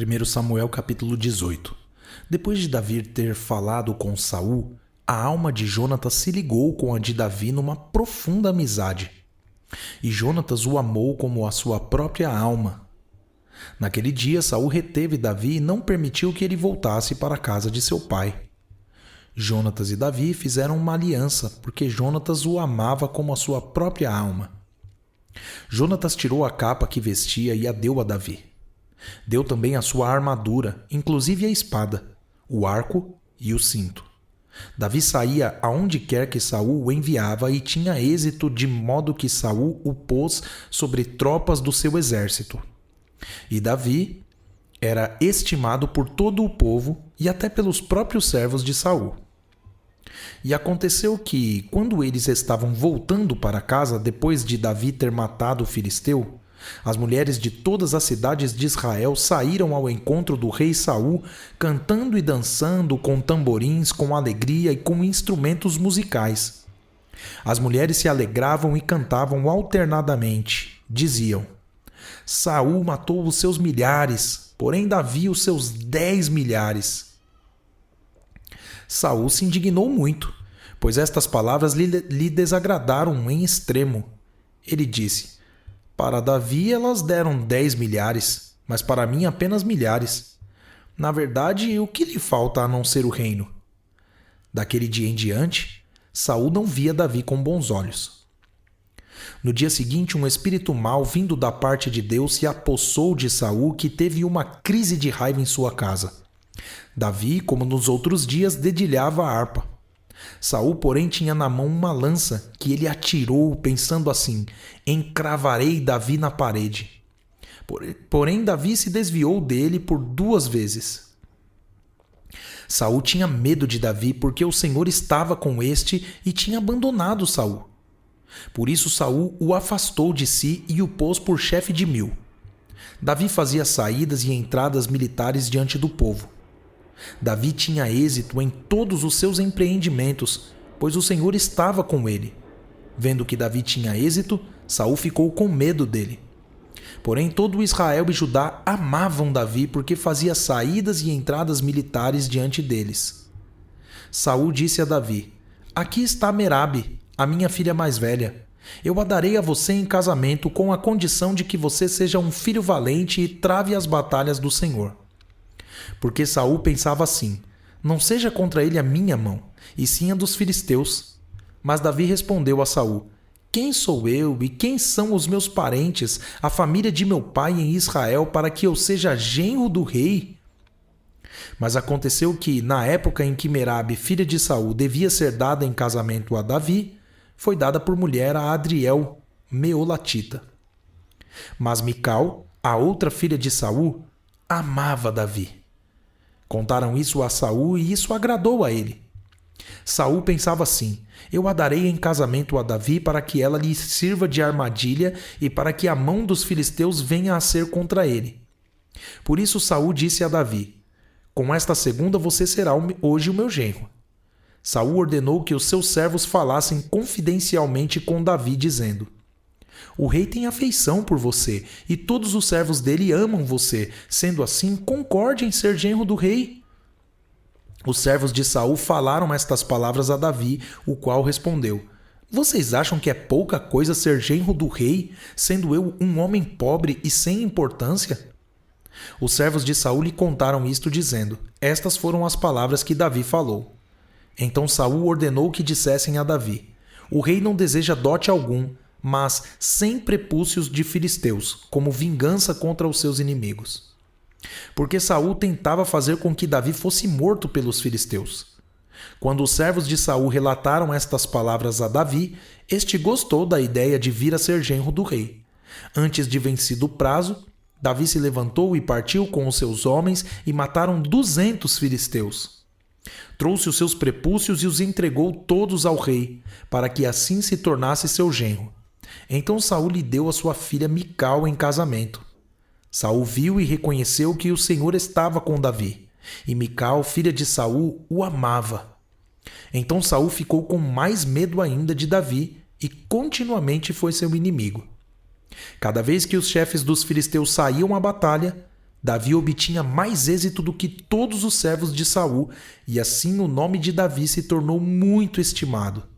1 Samuel capítulo 18. Depois de Davi ter falado com Saul, a alma de Jonatas se ligou com a de Davi numa profunda amizade. E Jonatas o amou como a sua própria alma. Naquele dia, Saul reteve Davi e não permitiu que ele voltasse para a casa de seu pai. Jonatas e Davi fizeram uma aliança, porque Jonatas o amava como a sua própria alma. Jonatas tirou a capa que vestia e a deu a Davi. Deu também a sua armadura, inclusive a espada, o arco e o cinto. Davi saía aonde quer que Saul o enviava e tinha êxito, de modo que Saul o pôs sobre tropas do seu exército. E Davi era estimado por todo o povo e até pelos próprios servos de Saul. E aconteceu que, quando eles estavam voltando para casa depois de Davi ter matado o filisteu, as mulheres de todas as cidades de Israel saíram ao encontro do rei Saul, cantando e dançando com tamborins, com alegria e com instrumentos musicais. As mulheres se alegravam e cantavam alternadamente. Diziam: Saul matou os seus milhares, porém Davi os seus 10 milhares. Saul se indignou muito, pois estas palavras lhe desagradaram em extremo. Ele disse: Para Davi elas deram 10 milhares, mas para mim apenas milhares. Na verdade, o que lhe falta a não ser o reino? Daquele dia em diante, Saul não via Davi com bons olhos. No dia seguinte, um espírito mau vindo da parte de Deus se apossou de Saul, que teve uma crise de raiva em sua casa. Davi, como nos outros dias, dedilhava a harpa. Saul, porém, tinha na mão uma lança que ele atirou, pensando assim: encravarei Davi na parede. Porém, Davi se desviou dele por 2 vezes. Saul tinha medo de Davi, porque o Senhor estava com este e tinha abandonado Saul. Por isso Saul o afastou de si e o pôs por chefe de 1000. Davi fazia saídas e entradas militares diante do povo. Davi tinha êxito em todos os seus empreendimentos, pois o Senhor estava com ele. Vendo que Davi tinha êxito, Saul ficou com medo dele. Porém, todo Israel e Judá amavam Davi, porque fazia saídas e entradas militares diante deles. Saul disse a Davi: Aqui está Merabe, a minha filha mais velha. Eu a darei a você em casamento, com a condição de que você seja um filho valente e trave as batalhas do Senhor. Porque Saul pensava assim: não seja contra ele a minha mão, e sim a dos filisteus. Mas Davi respondeu a Saul: Quem sou eu e quem são os meus parentes, a família de meu pai em Israel, para que eu seja genro do rei? Mas aconteceu que, na época em que Merabe, filha de Saul, devia ser dada em casamento a Davi, foi dada por mulher a Adriel, meolatita. Mas Mical, a outra filha de Saul, amava Davi. Contaram isso a Saul e isso agradou a ele. Saul pensava assim: eu a darei em casamento a Davi para que ela lhe sirva de armadilha e para que a mão dos filisteus venha a ser contra ele. Por isso Saul disse a Davi: com esta segunda você será hoje o meu genro. Saul ordenou que os seus servos falassem confidencialmente com Davi, dizendo: O rei tem afeição por você, e todos os servos dele amam você. Sendo assim, concorde em ser genro do rei. Os servos de Saul falaram estas palavras a Davi, o qual respondeu: Vocês acham que é pouca coisa ser genro do rei, sendo eu um homem pobre e sem importância? Os servos de Saul lhe contaram isto, dizendo: Estas foram as palavras que Davi falou. Então Saul ordenou que dissessem a Davi: O rei não deseja dote algum, mas 100 prepúcios de filisteus, como vingança contra os seus inimigos. Porque Saul tentava fazer com que Davi fosse morto pelos filisteus. Quando os servos de Saul relataram estas palavras a Davi, este gostou da ideia de vir a ser genro do rei. Antes de vencido o prazo, Davi se levantou e partiu com os seus homens e mataram 200 filisteus. Trouxe os seus prepúcios e os entregou todos ao rei, para que assim se tornasse seu genro. Então Saul lhe deu a sua filha Mical em casamento. Saul viu e reconheceu que o Senhor estava com Davi, e Mical, filha de Saul, o amava. Então Saul ficou com mais medo ainda de Davi e continuamente foi seu inimigo. Cada vez que os chefes dos filisteus saíam à batalha, Davi obtinha mais êxito do que todos os servos de Saul, e assim o nome de Davi se tornou muito estimado.